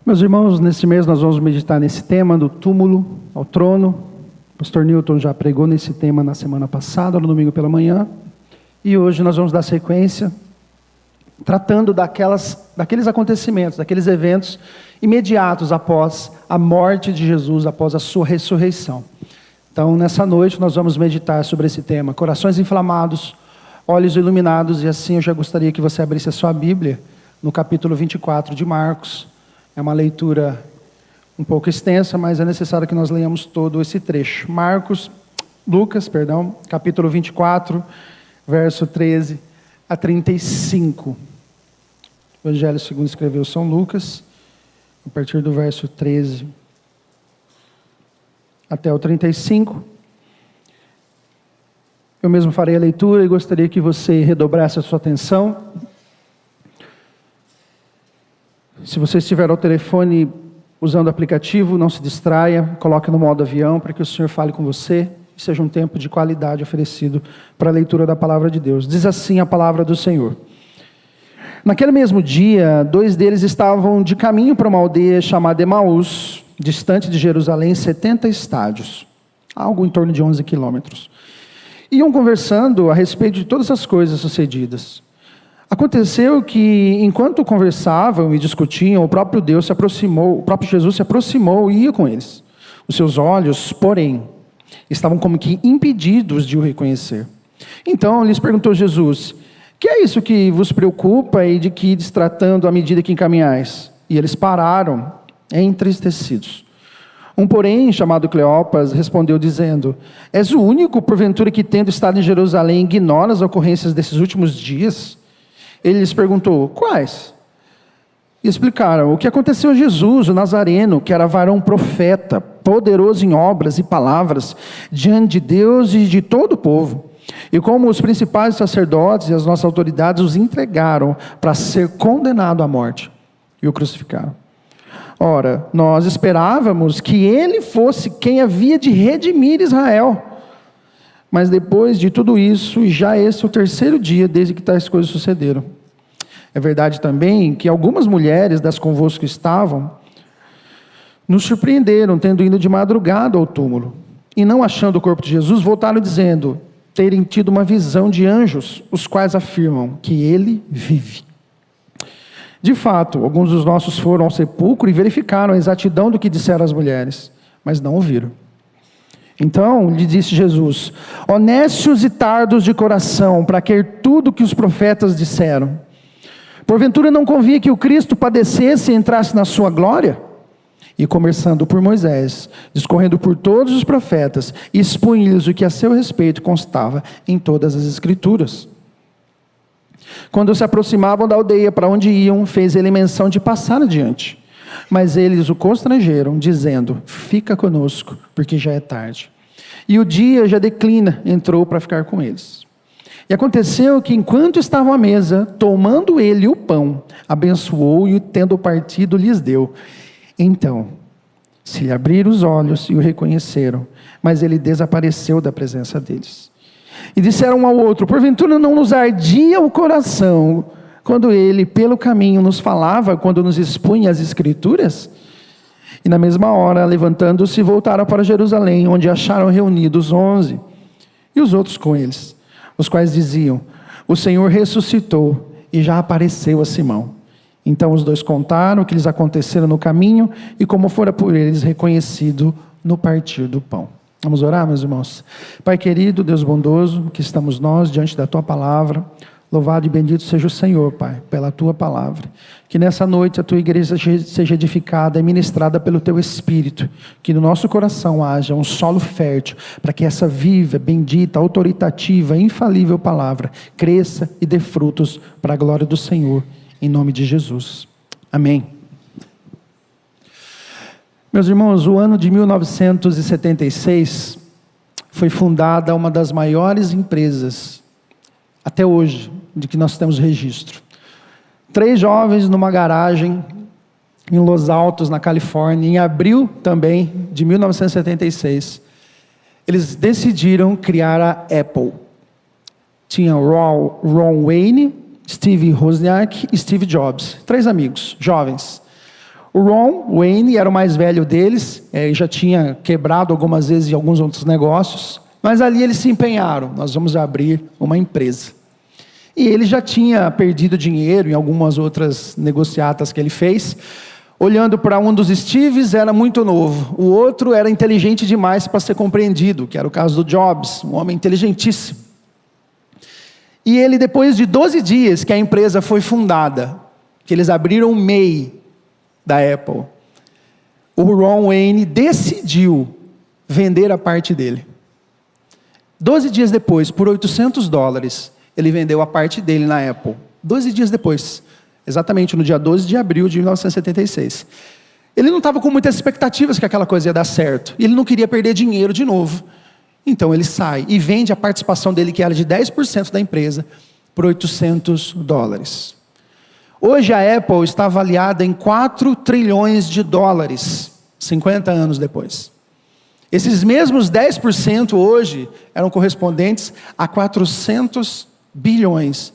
Meus irmãos, nesse mês nós vamos meditar nesse tema do túmulo ao trono. O pastor Newton já pregou nesse tema na semana passada, no domingo pela manhã. E hoje nós vamos dar sequência, tratando daqueles acontecimentos, daqueles eventos imediatos após a morte de Jesus, após a sua ressurreição. Então, nessa noite nós vamos meditar sobre esse tema, corações inflamados, olhos iluminados, e assim eu já gostaria que você abrisse a sua Bíblia no capítulo 24 de Marcos. É uma leitura um pouco extensa, mas é necessário que nós leiamos todo esse trecho. Lucas, capítulo 24, verso 13 a 35. O Evangelho segundo escreveu São Lucas, a partir do verso 13 até o 35. Eu mesmo farei a leitura e gostaria que você redobrasse a sua atenção. Se você estiver ao telefone usando o aplicativo, não se distraia, coloque no modo avião para que o Senhor fale com você e seja um tempo de qualidade oferecido para a leitura da palavra de Deus. Diz assim a palavra do Senhor. Naquele mesmo dia, 2 deles estavam de caminho para uma aldeia chamada Emaús, distante de Jerusalém 70 estádios, algo em torno de 11 quilômetros. Iam conversando a respeito de todas as coisas sucedidas. Aconteceu que, enquanto conversavam e discutiam, o próprio Jesus se aproximou e ia com eles. Os seus olhos, porém, estavam como que impedidos de o reconhecer. Então lhes perguntou Jesus: que é isso que vos preocupa e de que ides tratando à medida que encaminhais? E eles pararam, entristecidos. Um, porém, chamado Cleopas, respondeu dizendo: és o único, porventura, que tendo estado em Jerusalém, ignora as ocorrências desses últimos dias? Ele lhes perguntou: quais? E explicaram: o que aconteceu a Jesus, o Nazareno, que era varão profeta, poderoso em obras e palavras, diante de Deus e de todo o povo. E como os principais sacerdotes e as nossas autoridades os entregaram para ser condenado à morte, e o crucificaram. Ora, nós esperávamos que ele fosse quem havia de redimir Israel. Mas depois de tudo isso, já esse é o 3º dia desde que tais coisas sucederam. É verdade também que algumas mulheres das convosco estavam, nos surpreenderam, tendo ido de madrugada ao túmulo. E não achando o corpo de Jesus, voltaram dizendo terem tido uma visão de anjos, os quais afirmam que ele vive. De fato, alguns dos nossos foram ao sepulcro e verificaram a exatidão do que disseram as mulheres, mas não o viram. Então lhe disse Jesus: honestos e tardos de coração, para crer tudo que os profetas disseram. Porventura não convia que o Cristo padecesse e entrasse na sua glória? E começando por Moisés, discorrendo por todos os profetas, expunha-lhes o que a seu respeito constava em todas as Escrituras. Quando se aproximavam da aldeia para onde iam, fez ele menção de passar adiante. Mas eles o constrangeram, dizendo: fica conosco, porque já é tarde. E o dia já declina, entrou para ficar com eles. E aconteceu que, enquanto estavam à mesa, tomando ele o pão, abençoou e, tendo partido, lhes deu. Então, se lhe abriram os olhos e o reconheceram, mas ele desapareceu da presença deles. E disseram um ao outro: porventura não nos ardia o coração quando ele, pelo caminho, nos falava, quando nos expunha as Escrituras? E na mesma hora, levantando-se, voltaram para Jerusalém, onde acharam reunidos 11, e os outros com eles, os quais diziam: o Senhor ressuscitou e já apareceu a Simão. Então os 2 contaram o que lhes acontecera no caminho, e como fora por eles reconhecido no partir do pão. Vamos orar, meus irmãos? Pai querido, Deus bondoso, que estamos nós diante da Tua palavra. Louvado e bendito seja o Senhor, Pai, pela Tua palavra. Que nessa noite a Tua igreja seja edificada e ministrada pelo Teu Espírito. Que no nosso coração haja um solo fértil, para que essa viva, bendita, autoritativa, infalível palavra cresça e dê frutos para a glória do Senhor. Em nome de Jesus. Amém. Meus irmãos, o ano de 1976 foi fundada uma das maiores empresas, até hoje, de que nós temos registro. 3 jovens numa garagem em Los Altos, na Califórnia, em abril também de 1976, eles decidiram criar a Apple. Tinha Ron Wayne, Steve Wozniak e Steve Jobs, 3 amigos, jovens. O Ron Wayne era o mais velho deles, já tinha quebrado algumas vezes em alguns outros negócios, mas ali eles se empenharam, nós vamos abrir uma empresa. E ele já tinha perdido dinheiro em algumas outras negociatas que ele fez. Olhando para um dos Steves, era muito novo. O outro era inteligente demais para ser compreendido, que era o caso do Jobs, um homem inteligentíssimo. E ele, depois de 12 dias que a empresa foi fundada, que eles abriram o MEI da Apple, o Ron Wayne decidiu vender a parte dele. 12 dias depois, por $800, ele vendeu a parte dele na Apple. 12 dias depois, exatamente no dia 12 de abril de 1976. Ele não estava com muitas expectativas que aquela coisa ia dar certo. E ele não queria perder dinheiro de novo. Então ele sai e vende a participação dele, que era de 10% da empresa, por $800. Hoje a Apple está avaliada em $4 trilhões, 50 anos depois. Esses mesmos 10% hoje eram correspondentes a $400 bilhões.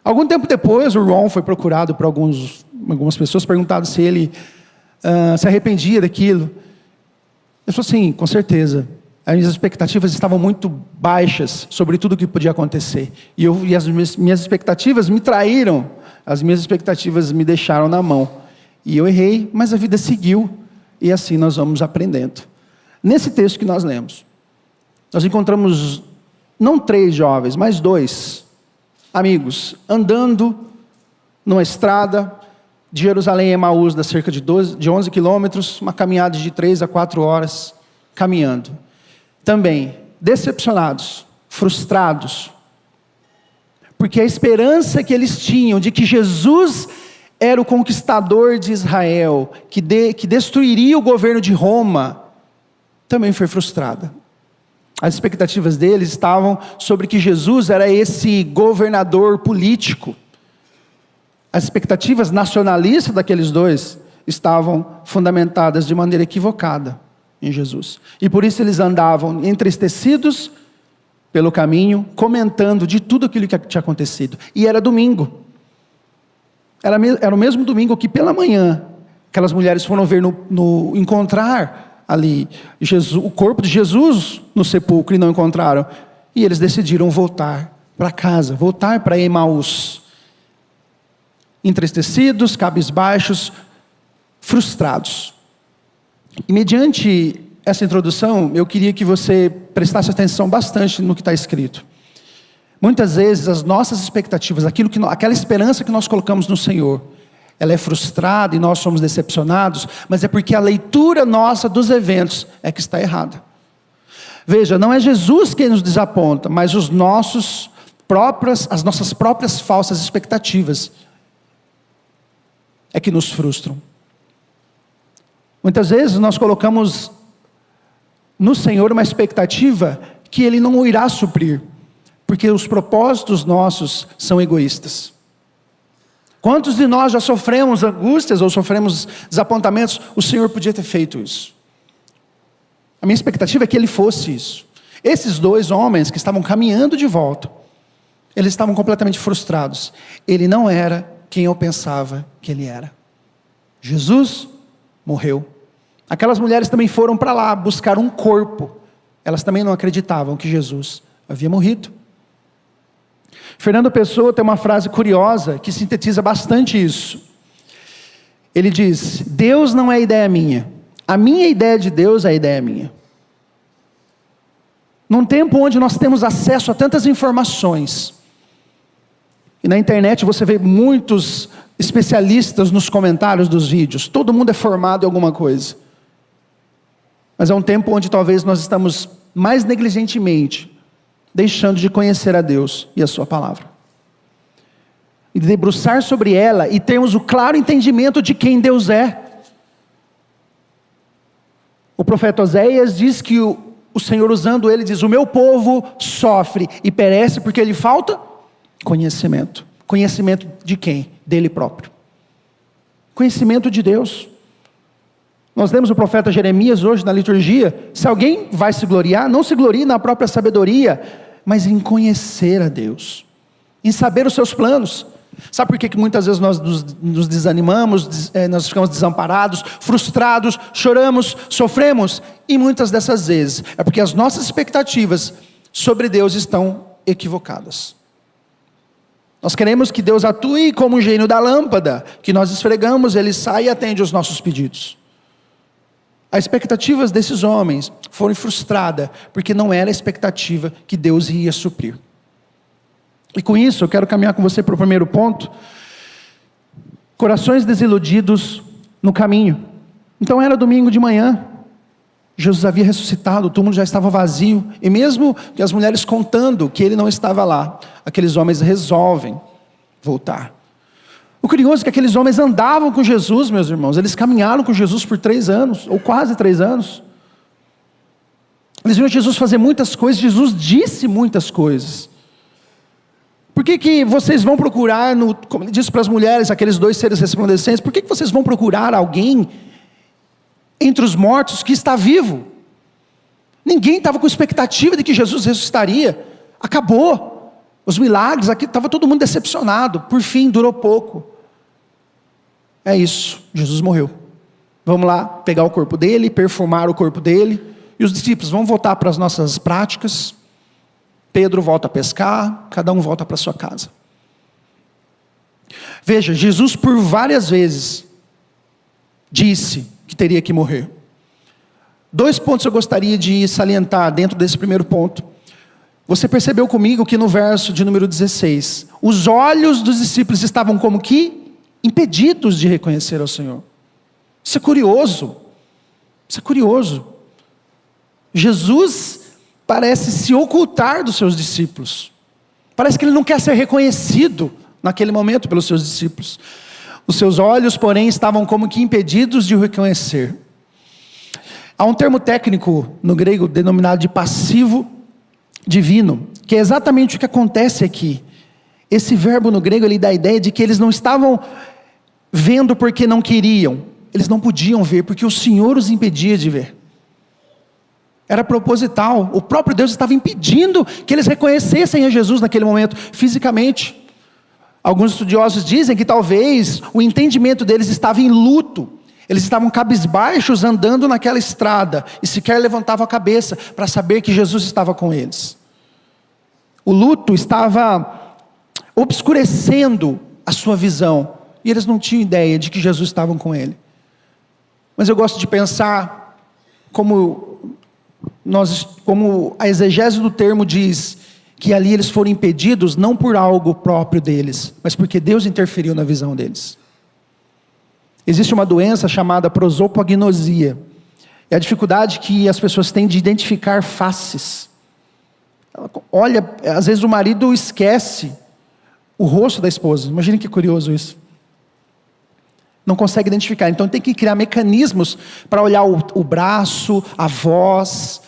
Algum tempo depois, o Ron foi procurado por algumas pessoas, perguntado se ele se arrependia daquilo. Ele falou assim: com certeza, as minhas expectativas estavam muito baixas sobre tudo o que podia acontecer. E as minhas expectativas me traíram, as minhas expectativas me deixaram na mão. E eu errei, mas a vida seguiu, e assim nós vamos aprendendo. Nesse texto que nós lemos, nós encontramos não 3 jovens, mas 2 amigos, andando numa estrada de Jerusalém a Emaús, dá cerca de 11 quilômetros, uma caminhada de 3 a 4 horas, caminhando. Também decepcionados, frustrados, porque a esperança que eles tinham de que Jesus era o conquistador de Israel, que destruiria o governo de Roma, também foi frustrada. As expectativas deles estavam sobre que Jesus era esse governador político. As expectativas nacionalistas daqueles 2 estavam fundamentadas de maneira equivocada em Jesus. E por isso eles andavam entristecidos pelo caminho, comentando de tudo aquilo que tinha acontecido. E era domingo. Era o mesmo domingo que pela manhã, aquelas mulheres foram ver encontrar ali o corpo de Jesus no sepulcro e não encontraram. E eles decidiram voltar para casa, voltar para Emaús. Entristecidos, cabisbaixos, frustrados. E mediante essa introdução, eu queria que você prestasse atenção bastante no que está escrito. Muitas vezes as nossas expectativas, aquela esperança que nós colocamos no Senhor, ela é frustrada e nós somos decepcionados, mas é porque a leitura nossa dos eventos é que está errada. Veja, não é Jesus quem nos desaponta, mas as nossas próprias falsas expectativas é que nos frustram. Muitas vezes nós colocamos no Senhor uma expectativa que Ele não irá suprir, porque os propósitos nossos são egoístas. Quantos de nós já sofremos angústias ou sofremos desapontamentos? O Senhor podia ter feito isso. A minha expectativa é que Ele fosse isso. Esses 2 homens que estavam caminhando de volta, eles estavam completamente frustrados. Ele não era quem eu pensava que Ele era. Jesus morreu. Aquelas mulheres também foram para lá buscar um corpo. Elas também não acreditavam que Jesus havia morrido. Fernando Pessoa tem uma frase curiosa que sintetiza bastante isso. Ele diz: Deus não é ideia minha, a minha ideia de Deus é a ideia minha. Num tempo onde nós temos acesso a tantas informações, e na internet você vê muitos especialistas nos comentários dos vídeos, todo mundo é formado em alguma coisa, mas é um tempo onde talvez nós estamos mais negligentemente deixando de conhecer a Deus e a sua palavra, e de debruçar sobre ela e termos o claro entendimento de quem Deus é. O profeta Oséias diz que o Senhor, usando ele, diz: o meu povo sofre e perece porque lhe falta conhecimento. Conhecimento de quem? Dele próprio. Conhecimento de Deus. Nós lemos o profeta Jeremias hoje na liturgia. Se alguém vai se gloriar, não se glorie na própria sabedoria, mas em conhecer a Deus, em saber os seus planos. Sabe por que muitas vezes nós nos desanimamos, nós ficamos desamparados, frustrados, choramos, sofremos? E muitas dessas vezes é porque as nossas expectativas sobre Deus estão equivocadas. Nós queremos que Deus atue como um gênio da lâmpada, que nós esfregamos, Ele sai e atende os nossos pedidos. As expectativas desses homens foram frustradas, porque não era a expectativa que Deus ia suprir. E com isso, eu quero caminhar com você para o primeiro ponto. Corações desiludidos no caminho. Então era domingo de manhã. Jesus havia ressuscitado, o túmulo já estava vazio. E mesmo que as mulheres contando que ele não estava lá, aqueles homens resolvem voltar. O curioso é que aqueles homens andavam com Jesus, meus irmãos. Eles caminharam com Jesus por 3 anos, ou quase 3 anos. Eles viram Jesus fazer muitas coisas, Jesus disse muitas coisas. Por que vocês vão procurar, como ele disse para as mulheres, aqueles 2 seres resplandecentes, por que vocês vão procurar alguém entre os mortos que está vivo? Ninguém estava com expectativa de que Jesus ressuscitaria. Acabou. Os milagres, aqui estava todo mundo decepcionado. Por fim, durou pouco. É isso, Jesus morreu. Vamos lá pegar o corpo dele, perfumar o corpo dele. E os discípulos vão voltar para as nossas práticas. Pedro volta a pescar, cada um volta para a sua casa. Veja, Jesus por várias vezes disse que teria que morrer. 2 pontos eu gostaria de salientar dentro desse primeiro ponto. Você percebeu comigo que no verso de número 16, os olhos dos discípulos estavam como que impedidos de reconhecer ao Senhor. Isso é curioso. Isso é curioso. Jesus parece se ocultar dos seus discípulos. Parece que ele não quer ser reconhecido naquele momento pelos seus discípulos. Os seus olhos, porém, estavam como que impedidos de o reconhecer. Há um termo técnico no grego denominado de passivo divino, que é exatamente o que acontece aqui. Esse verbo no grego, ele dá a ideia de que eles não estavam vendo porque não queriam. Eles não podiam ver porque o Senhor os impedia de ver. Era proposital. O próprio Deus estava impedindo que eles reconhecessem a Jesus naquele momento, fisicamente. Alguns estudiosos dizem que talvez o entendimento deles estava em luto. Eles estavam cabisbaixos andando naquela estrada e sequer levantavam a cabeça para saber que Jesus estava com eles. O luto estava obscurecendo a sua visão e eles não tinham ideia de que Jesus estava com ele. Mas eu gosto de pensar como a exegese do termo diz, que ali eles foram impedidos não por algo próprio deles, mas porque Deus interferiu na visão deles. Existe uma doença chamada prosopagnosia. É a dificuldade que as pessoas têm de identificar faces. Olha, às vezes o marido esquece o rosto da esposa. Imagine que curioso isso. Não consegue identificar. Então tem que criar mecanismos para olhar o braço, a voz,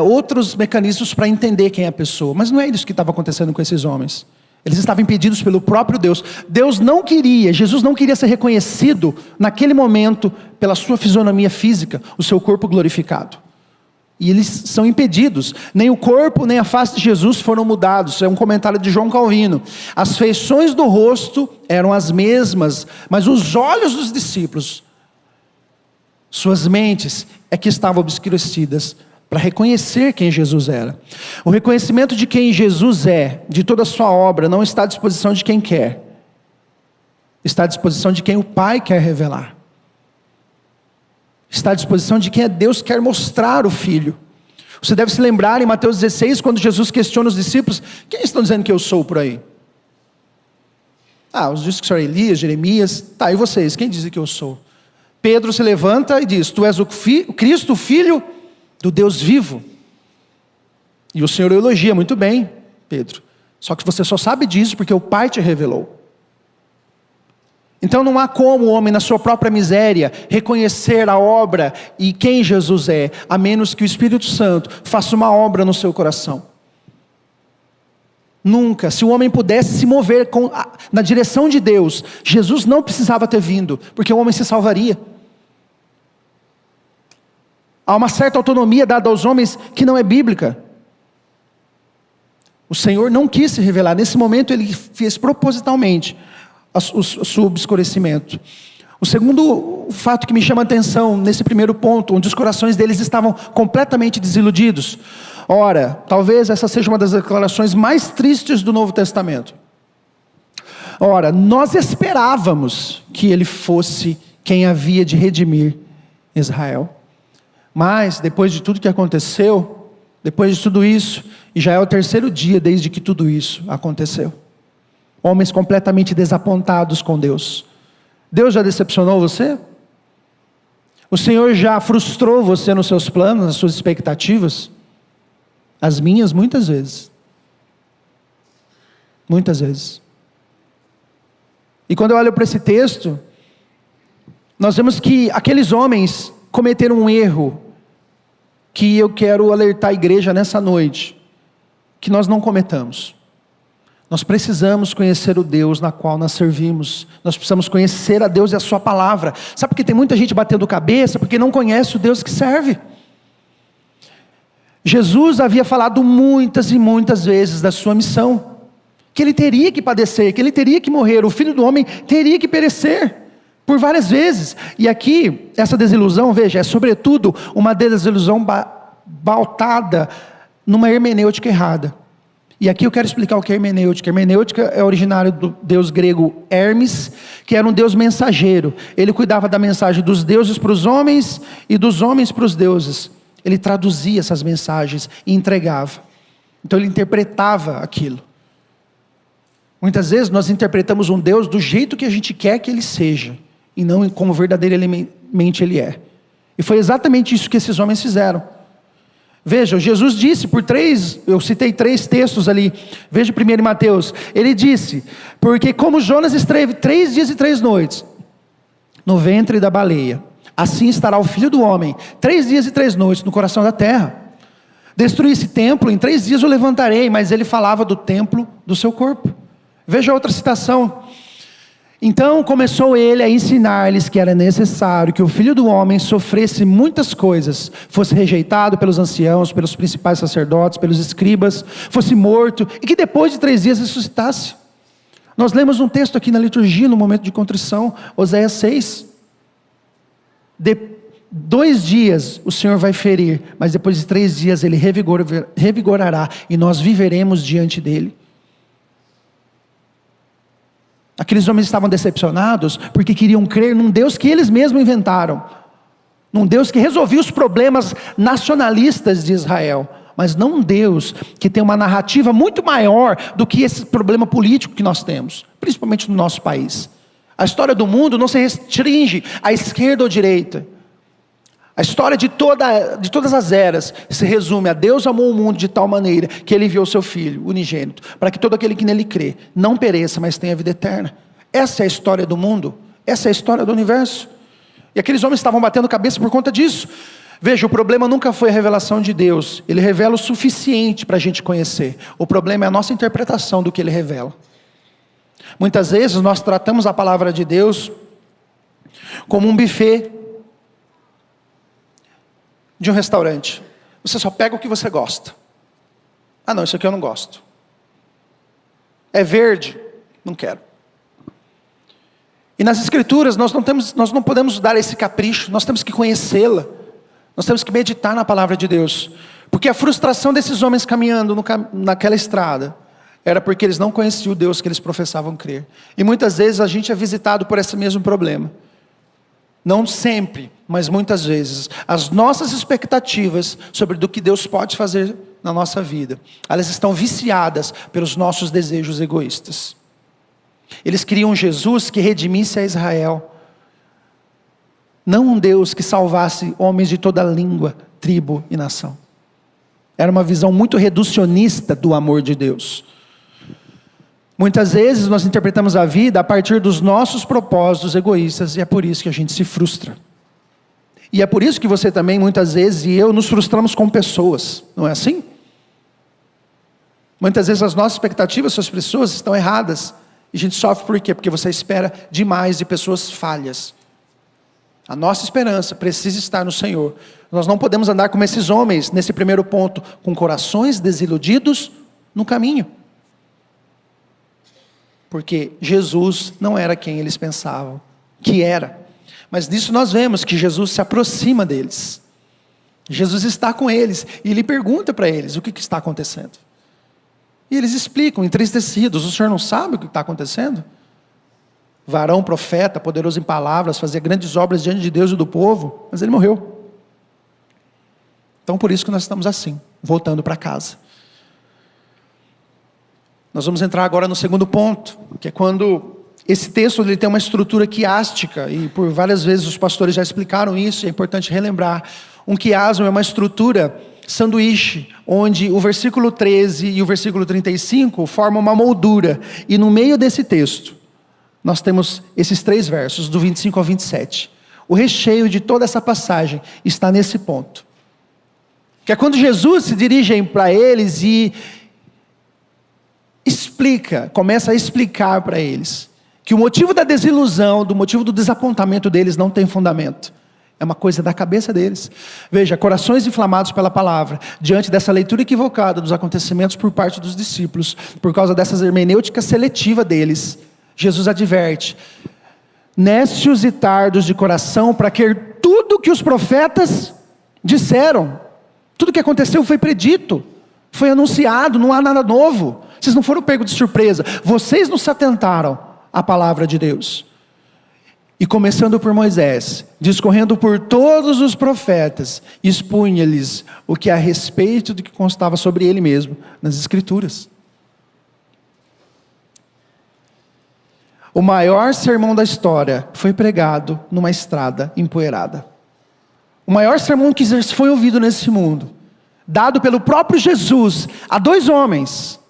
outros mecanismos para entender quem é a pessoa. Mas não é isso que estava acontecendo com esses homens. Eles estavam impedidos pelo próprio Deus. Jesus não queria ser reconhecido naquele momento pela sua fisionomia física, o seu corpo glorificado. E eles são impedidos. Nem o corpo, nem a face de Jesus foram mudados. É um comentário de João Calvino. As feições do rosto eram as mesmas, mas os olhos dos discípulos, suas mentes, é que estavam obscurecidas para reconhecer quem Jesus era. O reconhecimento de quem Jesus é, de toda a sua obra, não está à disposição de quem quer. Está à disposição de quem o Pai quer revelar. Está à disposição de quem Deus quer mostrar o Filho. Você deve se lembrar em Mateus 16, quando Jesus questiona os discípulos: quem estão dizendo que eu sou por aí? Os dizem que são Elias, Jeremias. Tá, e vocês? Quem dizem que eu sou? Pedro se levanta e diz: tu és o Cristo, o Filho do Deus vivo. E o Senhor elogia: muito bem, Pedro. Só que você só sabe disso porque o Pai te revelou. Então não há como o homem na sua própria miséria reconhecer a obra e quem Jesus é, a menos que o Espírito Santo faça uma obra no seu coração. Nunca, se o homem pudesse se mover na direção de Deus, Jesus não precisava ter vindo, porque o homem se salvaria. Há uma certa autonomia dada aos homens que não é bíblica. O Senhor não quis se revelar. Nesse momento ele fez propositalmente o seu obscurecimento. O segundo fato que me chama a atenção nesse primeiro ponto, onde os corações deles estavam completamente desiludidos. Ora, talvez essa seja uma das declarações mais tristes do Novo Testamento. Ora, nós esperávamos que ele fosse quem havia de redimir Israel. Mas, depois de tudo que aconteceu, depois de tudo isso, e já é o terceiro dia desde que tudo isso aconteceu. Homens completamente desapontados com Deus. Deus já decepcionou você? O Senhor já frustrou você nos seus planos, nas suas expectativas? As minhas, muitas vezes. Muitas vezes. E quando eu olho para esse texto, nós vemos que aqueles homens cometeram um erro, que eu quero alertar a igreja nessa noite, que nós não cometamos. Nós precisamos conhecer o Deus na qual nós servimos. Nós precisamos conhecer a Deus e a sua palavra. Sabe por que tem muita gente batendo cabeça? Porque não conhece o Deus que serve. Jesus havia falado muitas e muitas vezes da sua missão, que ele teria que padecer, que ele teria que morrer, o Filho do Homem teria que perecer, por várias vezes. E aqui, essa desilusão, veja, é sobretudo uma desilusão pautada numa hermenêutica errada. E aqui eu quero explicar o que é hermenêutica. Hermenêutica é originário do deus grego Hermes, que era um deus mensageiro. Ele cuidava da mensagem dos deuses para os homens e dos homens para os deuses. Ele traduzia essas mensagens e entregava. Então ele interpretava aquilo. Muitas vezes nós interpretamos um Deus do jeito que a gente quer que ele seja, e não como verdadeiramente ele é. E foi exatamente isso que esses homens fizeram. Veja, Jesus disse eu citei 3 textos ali. Veja primeiro em Mateus. Ele disse, porque como Jonas esteve 3 dias e 3 noites no ventre da baleia, assim estará o Filho do Homem 3 dias e 3 noites no coração da terra. Destruir esse templo, em 3 dias eu levantarei. Mas ele falava do templo do seu corpo. Veja outra citação. Então começou ele a ensinar-lhes que era necessário que o Filho do Homem sofresse muitas coisas, fosse rejeitado pelos anciãos, pelos principais sacerdotes, pelos escribas, fosse morto, e que depois de 3 dias ressuscitasse. Nós lemos um texto aqui na liturgia, no momento de contrição, Oséias 6. 2 dias o Senhor vai ferir, mas depois de 3 dias ele revigorará, e nós viveremos diante dele. Aqueles homens estavam decepcionados porque queriam crer num Deus que eles mesmos inventaram, num Deus que resolvia os problemas nacionalistas de Israel, mas não um Deus que tem uma narrativa muito maior do que esse problema político que nós temos, principalmente no nosso país. A história do mundo não se restringe à esquerda ou à direita. A história de todas as eras se resume a Deus amou o mundo de tal maneira que ele enviou seu Filho unigênito, para que todo aquele que nele crê não pereça, mas tenha vida eterna. Essa é a história do mundo, essa é a história do universo. E aqueles homens estavam batendo cabeça por conta disso. Veja, o problema nunca foi a revelação de Deus. Ele revela o suficiente para a gente conhecer. O problema é a nossa interpretação do que ele revela. Muitas vezes nós tratamos a palavra de Deus como um buffet de um restaurante. Você só pega o que você gosta. Ah não, isso aqui eu não gosto. É verde? Não quero. E nas escrituras nós não podemos dar esse capricho. Nós temos que conhecê-la. Nós temos que meditar na palavra de Deus. Porque a frustração desses homens caminhando naquela estrada era porque eles não conheciam o Deus que eles professavam crer. E muitas vezes a gente é visitado por esse mesmo problema. Não sempre, mas muitas vezes, as nossas expectativas sobre do que Deus pode fazer na nossa vida, elas estão viciadas pelos nossos desejos egoístas. Eles queriam Jesus que redimisse a Israel, não um Deus que salvasse homens de toda língua, tribo e nação. Era uma visão muito reducionista do amor de Deus. Muitas vezes nós interpretamos a vida a partir dos nossos propósitos egoístas, e é por isso que a gente se frustra. E é por isso que você também, muitas vezes, e eu, nos frustramos com pessoas, não é assim? Muitas vezes as nossas expectativas sobre as pessoas estão erradas, e a gente sofre por quê? Porque você espera demais de pessoas falhas. A nossa esperança precisa estar no Senhor. Nós não podemos andar como esses homens, nesse primeiro ponto, com corações desiludidos no caminho. Porque Jesus não era quem eles pensavam que era. Mas nisso nós vemos que Jesus se aproxima deles. Jesus está com eles e ele pergunta para eles o que está acontecendo. E eles explicam, entristecidos: o senhor não sabe o que está acontecendo? Varão, profeta, poderoso em palavras, fazia grandes obras diante de Deus e do povo, mas ele morreu. Então por isso que nós estamos assim, voltando para casa. Nós vamos entrar agora no segundo ponto, que é quando esse texto ele tem uma estrutura quiástica, e por várias vezes os pastores já explicaram isso, e é importante relembrar. Um quiasmo é uma estrutura sanduíche, onde o versículo 13 e o versículo 35 formam uma moldura, e no meio desse texto, nós temos esses 3 versos, do 25 ao 27. O recheio de toda essa passagem está nesse ponto. Que é quando Jesus se dirige para eles e começa a explicar para eles, que o motivo da desilusão, do motivo do desapontamento deles não tem fundamento. É uma coisa da cabeça deles. Veja, corações inflamados pela palavra, diante dessa leitura equivocada dos acontecimentos por parte dos discípulos, por causa dessas hermenêutica seletiva deles, Jesus adverte: nécios e tardos de coração para crer tudo que os profetas disseram. Tudo que aconteceu foi predito, foi anunciado, não há nada novo. Vocês não foram pegos de surpresa, vocês não se atentaram à palavra de Deus. E começando por Moisés, discorrendo por todos os profetas, expunha-lhes o que a respeito do que constava sobre ele mesmo nas Escrituras. O maior sermão da história foi pregado numa estrada empoeirada. O maior sermão que foi ouvido nesse mundo, dado pelo próprio Jesus a 2 homens,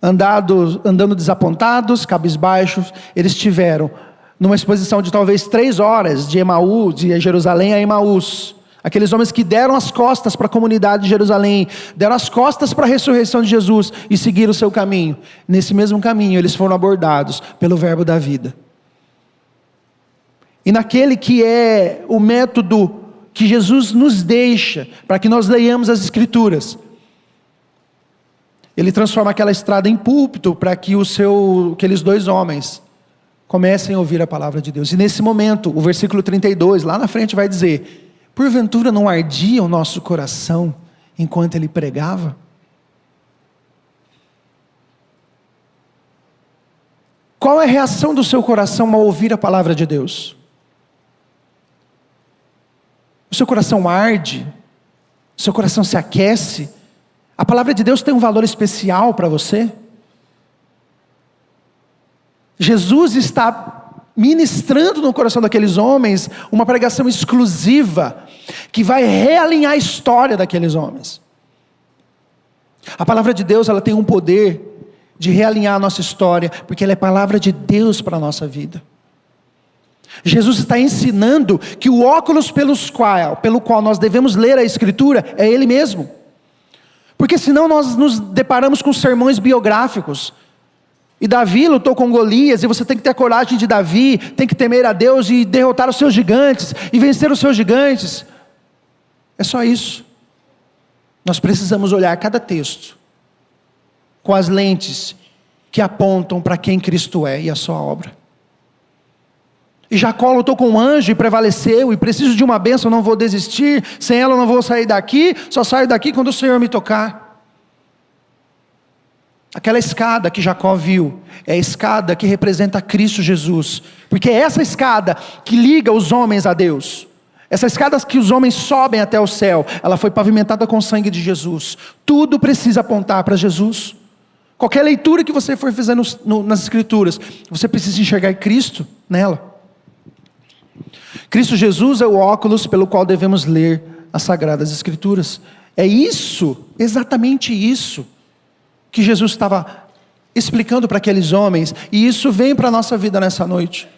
andando desapontados, cabisbaixos. Eles tiveram, numa exposição de talvez 3 horas, de Emaús, de Jerusalém a Emaús, aqueles homens que deram as costas para a comunidade de Jerusalém, deram as costas para a ressurreição de Jesus e seguiram o seu caminho. Nesse mesmo caminho eles foram abordados pelo verbo da vida. E naquele que é o método que Jesus nos deixa, para que nós leiamos as Escrituras, ele transforma aquela estrada em púlpito, para que aqueles 2 homens comecem a ouvir a palavra de Deus. E nesse momento, o versículo 32, lá na frente vai dizer: porventura não ardia o nosso coração enquanto ele pregava? Qual é a reação do seu coração ao ouvir a palavra de Deus? O seu coração arde? O seu coração se aquece? A palavra de Deus tem um valor especial para você? Jesus está ministrando no coração daqueles homens uma pregação exclusiva, que vai realinhar a história daqueles homens. A palavra de Deus, ela tem um poder de realinhar a nossa história, porque ela é palavra de Deus para a nossa vida. Jesus está ensinando que o óculos pelo qual nós devemos ler a Escritura é Ele mesmo. Porque senão nós nos deparamos com sermões biográficos. E Davi lutou com Golias, e você tem que ter a coragem de Davi, tem que temer a Deus e derrotar os seus gigantes, e vencer os seus gigantes. É só isso. Nós precisamos olhar cada texto com as lentes que apontam para quem Cristo é e a sua obra. E Jacó lutou com um anjo e prevaleceu, e preciso de uma bênção, não vou desistir, sem ela eu não vou sair daqui, só saio daqui quando o Senhor me tocar. Aquela escada que Jacó viu, é a escada que representa Cristo Jesus, porque é essa escada que liga os homens a Deus. Essa escada que os homens sobem até o céu, ela foi pavimentada com o sangue de Jesus. Tudo precisa apontar para Jesus. Qualquer leitura que você for fazer nas Escrituras, você precisa enxergar Cristo nela. Cristo Jesus é o óculos pelo qual devemos ler as Sagradas Escrituras. É isso, exatamente isso, que Jesus estava explicando para aqueles homens, e isso vem para a nossa vida nessa noite.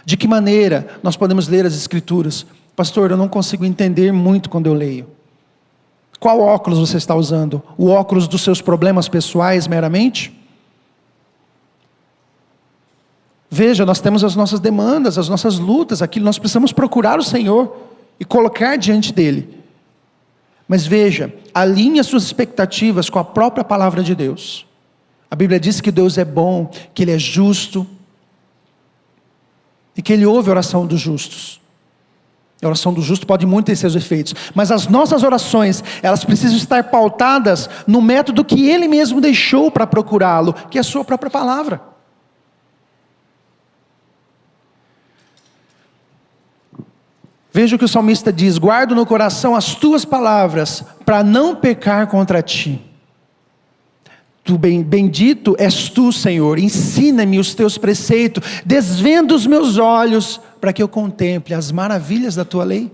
De que maneira nós podemos ler as Escrituras? Pastor, eu não consigo entender muito quando eu leio. Qual óculos você está usando? O óculos dos seus problemas pessoais meramente? Veja, nós temos as nossas demandas, as nossas lutas, aquilo nós precisamos procurar o Senhor e colocar diante dEle. Mas veja, alinhe as suas expectativas com a própria palavra de Deus. A Bíblia diz que Deus é bom, que Ele é justo, e que Ele ouve a oração dos justos. A oração do justo pode muito ter seus efeitos, mas as nossas orações, elas precisam estar pautadas no método que Ele mesmo deixou para procurá-lo, que é a sua própria palavra. Veja o que o salmista diz: guardo no coração as tuas palavras, para não pecar contra ti. Bendito és tu, Senhor, ensina-me os teus preceitos, desvenda os meus olhos, para que eu contemple as maravilhas da tua lei.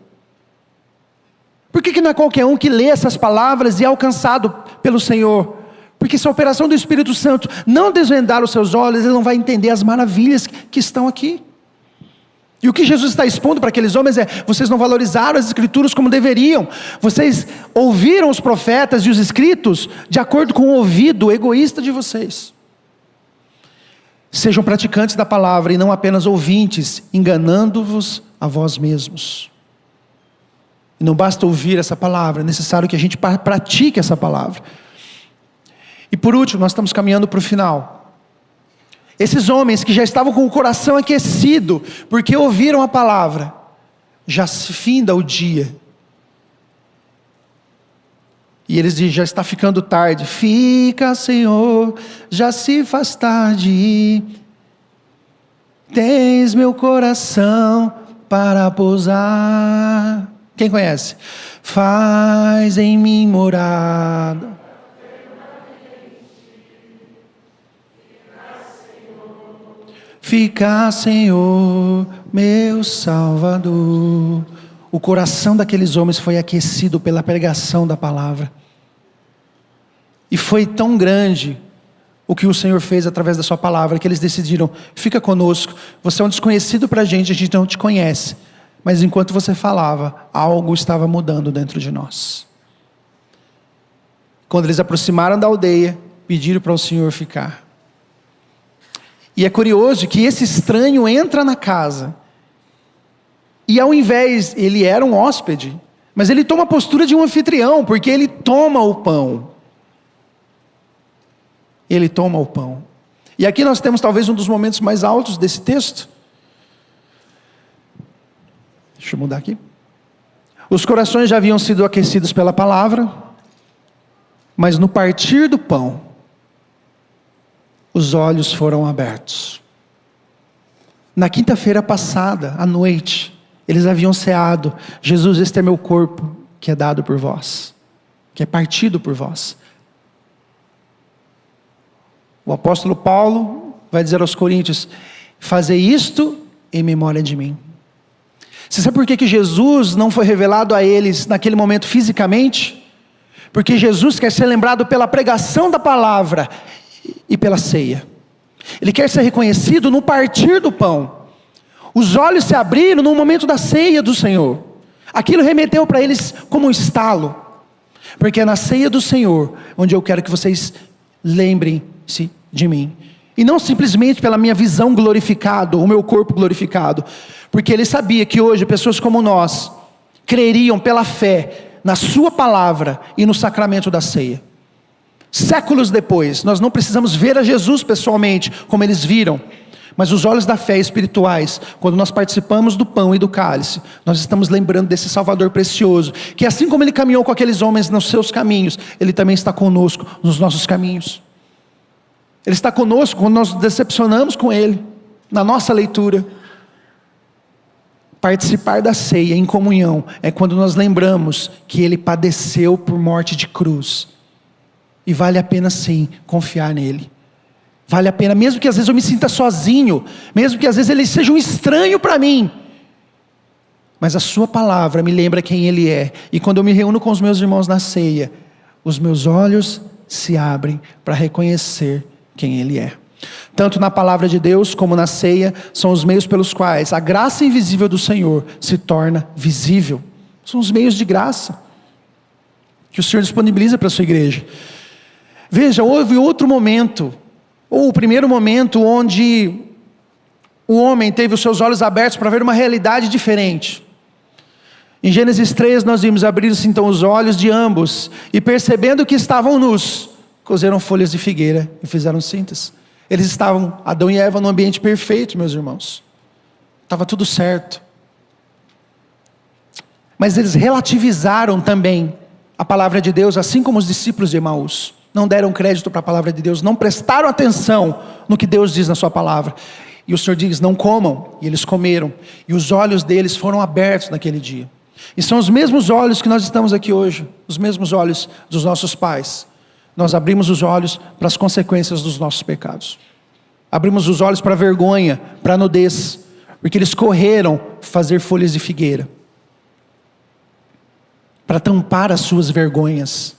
Por que não é qualquer um que lê essas palavras e é alcançado pelo Senhor? Porque se a operação do Espírito Santo não desvendar os seus olhos, ele não vai entender as maravilhas que estão aqui. E o que Jesus está expondo para aqueles homens é: vocês não valorizaram as Escrituras como deveriam, vocês ouviram os profetas e os escritos de acordo com o ouvido egoísta de vocês. Sejam praticantes da palavra e não apenas ouvintes, enganando-vos a vós mesmos. E não basta ouvir essa palavra, é necessário que a gente pratique essa palavra. E por último, nós estamos caminhando para o final. Esses homens que já estavam com o coração aquecido, porque ouviram a palavra, já se finda o dia. E eles dizem: já está ficando tarde. Fica, Senhor, já se faz tarde. Tens meu coração para pousar. Quem conhece? Faz em mim morada. Fica, Senhor, meu Salvador. O coração daqueles homens foi aquecido pela pregação da palavra. E foi tão grande o que o Senhor fez através da sua palavra, que eles decidiram: fica conosco, você é um desconhecido para a gente não te conhece. Mas enquanto você falava, algo estava mudando dentro de nós. Quando eles aproximaram da aldeia, pediram para o Senhor ficar. E é curioso que esse estranho entra na casa, e ao invés, ele era um hóspede, mas ele toma a postura de um anfitrião, porque ele toma o pão. Ele toma o pão. E aqui nós temos talvez um dos momentos mais altos desse texto. Deixa eu mudar aqui. Os corações já haviam sido aquecidos pela palavra, mas no partir do pão, os olhos foram abertos. Na quinta-feira passada, à noite, eles haviam ceado: Jesus, este é meu corpo, que é dado por vós, que é partido por vós. O apóstolo Paulo vai dizer aos Coríntios: fazei isto em memória de mim. Você sabe por que Jesus não foi revelado a eles naquele momento fisicamente? Porque Jesus quer ser lembrado pela pregação da palavra e pela ceia. Ele quer ser reconhecido no partir do pão. Os olhos se abriram no momento da ceia do Senhor. Aquilo remeteu para eles como um estalo. Porque é na ceia do Senhor onde eu quero que vocês lembrem-se de mim. E não simplesmente pela minha visão glorificada, o meu corpo glorificado. Porque ele sabia que hoje pessoas como nós creriam pela fé na sua palavra e no sacramento da ceia. Séculos depois, nós não precisamos ver a Jesus pessoalmente, como eles viram, mas os olhos da fé espirituais, quando nós participamos do pão e do cálice, nós estamos lembrando desse Salvador precioso, que assim como ele caminhou com aqueles homens nos seus caminhos, ele também está conosco nos nossos caminhos. Ele está conosco quando nós nos decepcionamos com ele, na nossa leitura. Participar da ceia em comunhão é quando nós lembramos que ele padeceu por morte de cruz. E vale a pena sim confiar nele. Vale a pena, mesmo que às vezes eu me sinta sozinho, mesmo que às vezes ele seja um estranho para mim, mas a sua palavra me lembra quem ele é. E quando eu me reúno com os meus irmãos na ceia, os meus olhos se abrem para reconhecer quem ele é. Tanto na palavra de Deus como na ceia, são os meios pelos quais a graça invisível do Senhor se torna visível. São os meios de graça que o Senhor disponibiliza para a sua igreja. Veja, houve outro momento, ou o primeiro momento, onde o homem teve os seus olhos abertos para ver uma realidade diferente. Em Gênesis 3 nós vimos: abrir-se então os olhos de ambos, e percebendo que estavam nus, coseram folhas de figueira e fizeram cintas. Eles estavam, Adão e Eva, num ambiente perfeito, meus irmãos. Estava tudo certo. Mas eles relativizaram também a palavra de Deus, assim como os discípulos de Emaús. Não deram crédito para a palavra de Deus, não prestaram atenção no que Deus diz na sua palavra. E o Senhor diz: não comam, e eles comeram. E os olhos deles foram abertos naquele dia. E são os mesmos olhos que nós estamos aqui hoje, os mesmos olhos dos nossos pais. Nós abrimos os olhos para as consequências dos nossos pecados. Abrimos os olhos para a vergonha, para a nudez, porque eles correram fazer folhas de figueira, para tampar as suas vergonhas.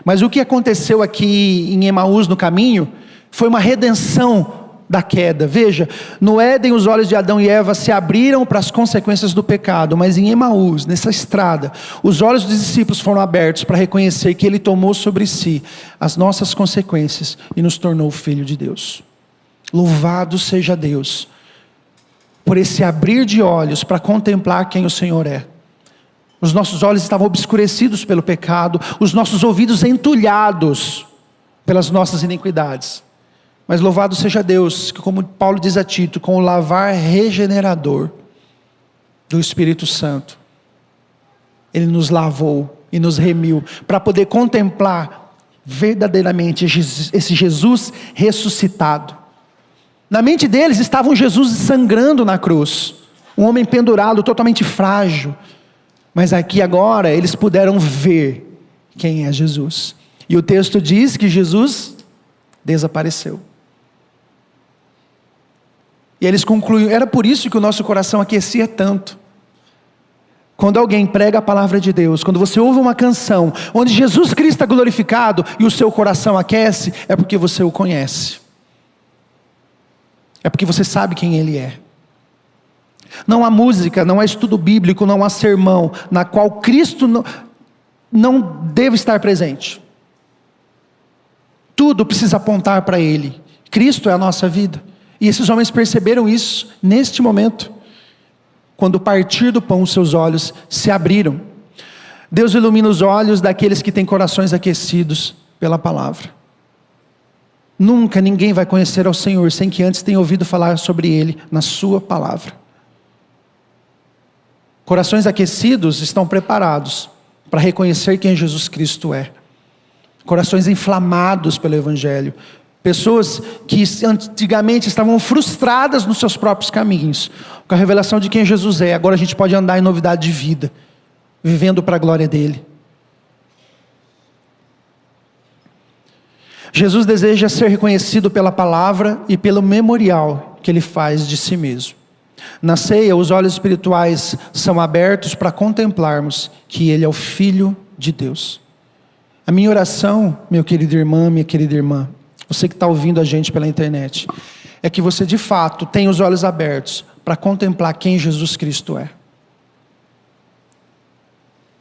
Mas o que aconteceu aqui em Emaús no caminho, foi uma redenção da queda. Veja, no Éden os olhos de Adão e Eva se abriram para as consequências do pecado, mas em Emaús, nessa estrada, os olhos dos discípulos foram abertos para reconhecer que Ele tomou sobre si as nossas consequências e nos tornou filho de Deus. Louvado seja Deus por esse abrir de olhos para contemplar quem o Senhor é. Os nossos olhos estavam obscurecidos pelo pecado, os nossos ouvidos entulhados pelas nossas iniquidades. Mas louvado seja Deus, que, como Paulo diz a Tito, com o lavar regenerador do Espírito Santo, Ele nos lavou e nos remiu, para poder contemplar verdadeiramente esse Jesus ressuscitado. Na mente deles estava um Jesus sangrando na cruz, um homem pendurado, totalmente frágil. Mas aqui agora eles puderam ver quem é Jesus. E o texto diz que Jesus desapareceu. E eles concluem: era por isso que o nosso coração aquecia tanto. Quando alguém prega a palavra de Deus, quando você ouve uma canção onde Jesus Cristo é glorificado e o seu coração aquece, é porque você o conhece. É porque você sabe quem Ele é. Não há música, não há estudo bíblico, não há sermão na qual Cristo não deve estar presente. Tudo precisa apontar para Ele. Cristo é a nossa vida. E esses homens perceberam isso neste momento. Quando partir do pão, seus olhos se abriram. Deus ilumina os olhos daqueles que têm corações aquecidos pela palavra. Nunca ninguém vai conhecer ao Senhor sem que antes tenha ouvido falar sobre Ele na sua palavra. Corações aquecidos estão preparados para reconhecer quem Jesus Cristo é. Corações inflamados pelo Evangelho. Pessoas que antigamente estavam frustradas nos seus próprios caminhos. Com a revelação de quem Jesus é, agora a gente pode andar em novidade de vida, vivendo para a glória dEle. Jesus deseja ser reconhecido pela palavra e pelo memorial que Ele faz de si mesmo. Na ceia, os olhos espirituais são abertos para contemplarmos que Ele é o Filho de Deus. A minha oração, meu querido irmão, minha querida irmã, você que está ouvindo a gente pela internet, é que você de fato tenha os olhos abertos para contemplar quem Jesus Cristo é.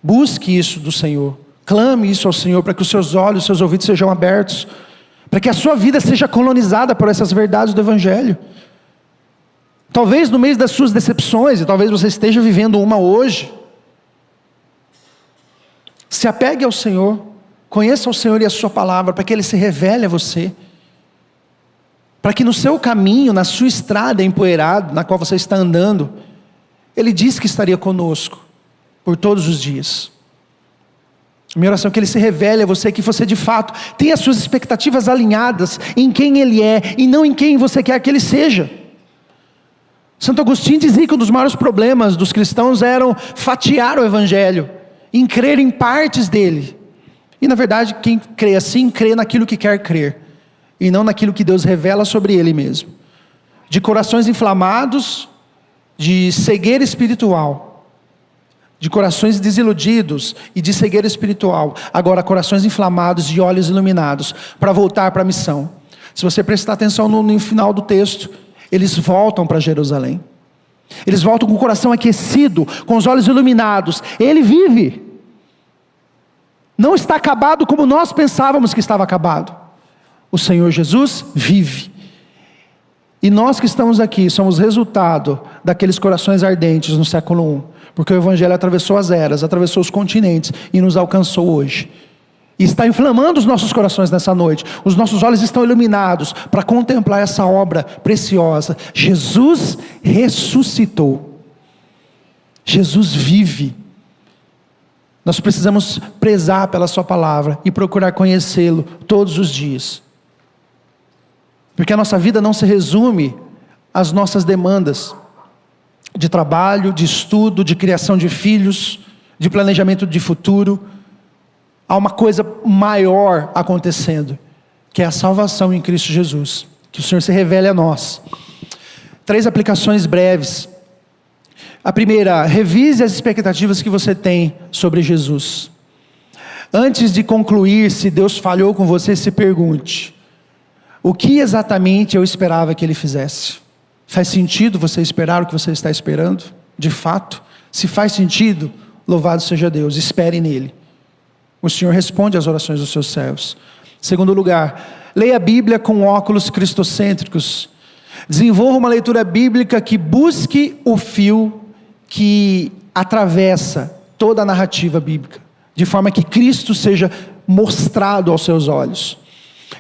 Busque isso do Senhor, clame isso ao Senhor, para que os seus olhos, seus ouvidos sejam abertos, para que a sua vida seja colonizada por essas verdades do Evangelho. Talvez no meio das suas decepções, e talvez você esteja vivendo uma hoje, se apegue ao Senhor, conheça o Senhor e a sua palavra, para que Ele se revele a você, para que no seu caminho, na sua estrada empoeirada, na qual você está andando, Ele disse que estaria conosco, por todos os dias. Minha oração é que Ele se revele a você, que você de fato tenha as suas expectativas alinhadas em quem Ele é, e não em quem você quer que Ele seja. Santo Agostinho dizia que um dos maiores problemas dos cristãos eram fatiar o Evangelho, em crer em partes dele. E na verdade, quem crê assim, crê naquilo que quer crer, e não naquilo que Deus revela sobre Ele mesmo. De corações inflamados, de cegueira espiritual, de corações desiludidos e de cegueira espiritual, agora corações inflamados e olhos iluminados, para voltar para a missão. Se você prestar atenção no final do texto, eles voltam para Jerusalém. Eles voltam com o coração aquecido, com os olhos iluminados. Ele vive. Não está acabado como nós pensávamos que estava acabado. O Senhor Jesus vive. E nós que estamos aqui somos resultado daqueles corações ardentes no século I. Porque o Evangelho atravessou as eras, atravessou os continentes e nos alcançou hoje. E está inflamando os nossos corações nessa noite. Os nossos olhos estão iluminados para contemplar essa obra preciosa. Jesus ressuscitou. Jesus vive. Nós precisamos prezar pela sua palavra e procurar conhecê-lo todos os dias. Porque a nossa vida não se resume às nossas demandas de trabalho, de estudo, de criação de filhos, de planejamento de futuro. Há uma coisa maior acontecendo, que é a salvação em Cristo Jesus. Que o Senhor se revele a nós. 3 aplicações breves. A primeira, revise as expectativas que você tem sobre Jesus. Antes de concluir se Deus falhou com você, se pergunte: o que exatamente eu esperava que Ele fizesse? Faz sentido você esperar o que você está esperando? De fato? Se faz sentido, louvado seja Deus, espere nele. O Senhor responde às orações dos seus servos. Segundo lugar, leia a Bíblia com óculos cristocêntricos. Desenvolva uma leitura bíblica que busque o fio que atravessa toda a narrativa bíblica, de forma que Cristo seja mostrado aos seus olhos.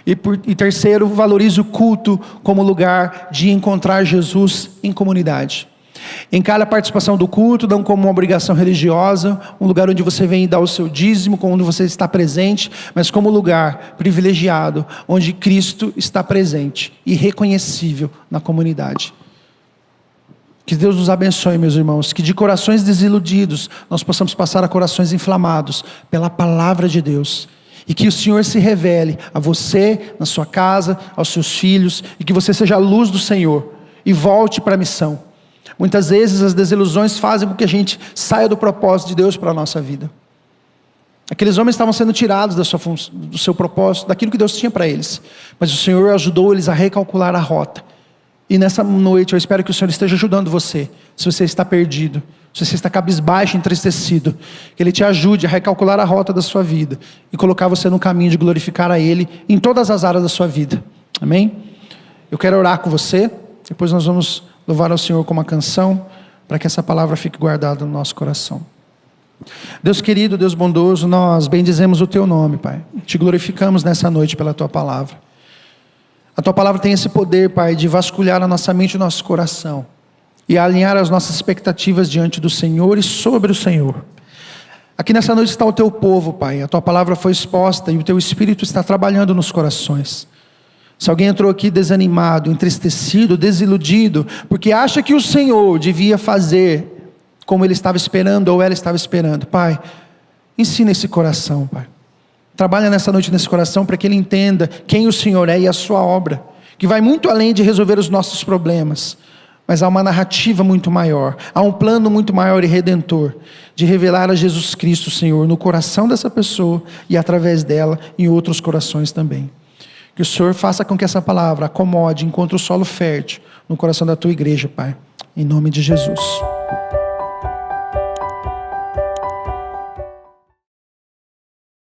E terceiro, valorize o culto como lugar de encontrar Jesus em comunidade. Encare a participação do culto não como uma obrigação religiosa, um lugar onde você vem dar o seu dízimo, onde você está presente, mas como lugar privilegiado, onde Cristo está presente e reconhecível na comunidade. Que Deus nos abençoe, meus irmãos, que de corações desiludidos nós possamos passar a corações inflamados pela palavra de Deus. E que o Senhor se revele a você, na sua casa, aos seus filhos, e que você seja a luz do Senhor e volte para a missão. Muitas vezes as desilusões fazem com que a gente saia do propósito de Deus para a nossa vida. Aqueles homens estavam sendo tirados do seu propósito, daquilo que Deus tinha para eles. Mas o Senhor ajudou eles a recalcular a rota. E nessa noite eu espero que o Senhor esteja ajudando você. Se você está perdido, se você está cabisbaixo, entristecido, que Ele te ajude a recalcular a rota da sua vida e colocar você no caminho de glorificar a Ele em todas as áreas da sua vida. Amém? Eu quero orar com você. Depois nós vamos louvar ao Senhor com uma canção, para que essa palavra fique guardada no nosso coração. Deus querido, Deus bondoso, nós bendizemos o Teu nome, Pai. Te glorificamos nessa noite pela Tua palavra. A Tua palavra tem esse poder, Pai, de vasculhar a nossa mente e o nosso coração, e alinhar as nossas expectativas diante do Senhor e sobre o Senhor. Aqui nessa noite está o Teu povo, Pai. A Tua palavra foi exposta e o Teu Espírito está trabalhando nos corações. Se alguém entrou aqui desanimado, entristecido, desiludido, porque acha que o Senhor devia fazer como ele estava esperando ou ela estava esperando, Pai, ensina esse coração, Pai. Trabalha nessa noite nesse coração para que ele entenda quem o Senhor é e a sua obra, que vai muito além de resolver os nossos problemas, mas há uma narrativa muito maior, há um plano muito maior e redentor, de revelar a Jesus Cristo, Senhor, no coração dessa pessoa e através dela em outros corações também. Que o Senhor faça com que essa palavra acomode, encontre o solo fértil no coração da Tua igreja, Pai. Em nome de Jesus.